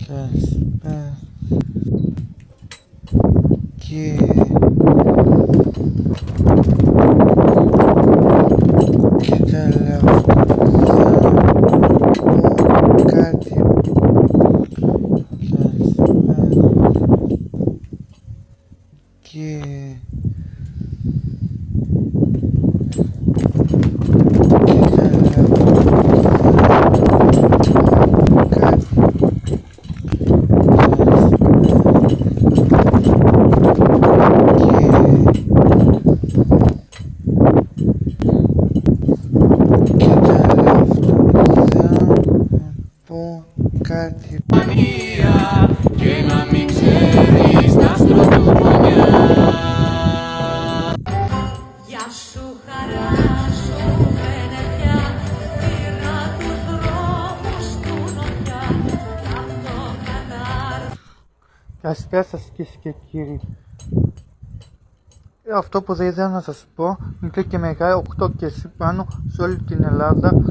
Καλησπέρα και τελευταία κάτι και κάτι και να μην ξέρεις τα στρωτοφωνιά. Γεια σου χαρά σου φαινετιά, πήρα τους δρόμους του νοτιά κι αυτό κατάρ. Καλησπέρα σας κυρίες και κύριοι. Αυτό που θα ήθελα να σας πω, μικρή και μεγάλη, 8 και πάνω σε όλη την Ελλάδα.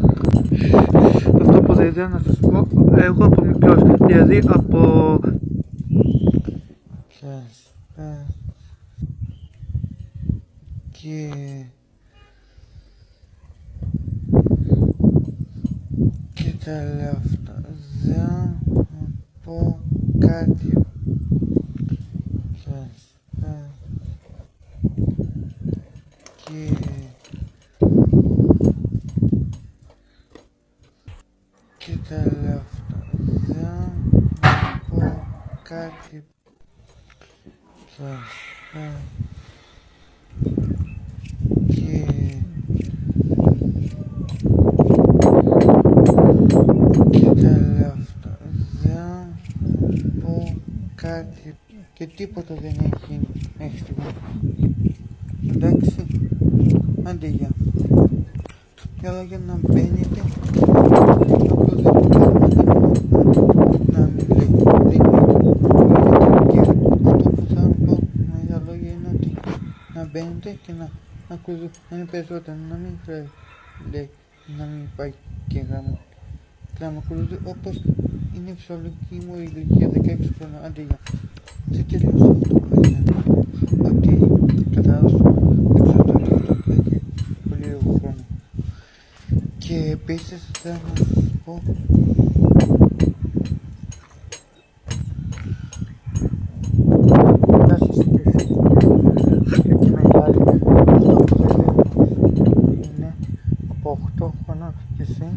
Αυτό που θα ήθελα να σας πω, εγώ από μικρός, δηλαδή από... Καλησπέρα και... και τελευταία να πω κάτι. Καλησπέρα και... και τελευταία να πω κάτι. Καλησπέρα και... και τελευταία να πω κάτι. Και τίποτα δεν έχει γίνει μέχρι στιγμή. Εντάξει, άντε γεια. Αλλά για να μπαίνετε, να μην λέτε, και αυτό που θα πω με τα λόγια είναι ότι να μπαίνετε και να ακολουθούν περισσότερο, να μην λέει, να μην πάει και γάμο. Και να με ακολουθεί όπως είναι η ψυχολογική μου ηλικία 16 χρόνια, άντε γεια. Δεν τελείωσα αυτό που έγινε, ότι κατάλαβα πολύ λίγο χρόνο. Και επίσης θέλω να σας πω να σας και τη μεγάλη αυτό που δεν είναι από 8 χρόνων και συν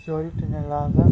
σε όλη την Ελλάδα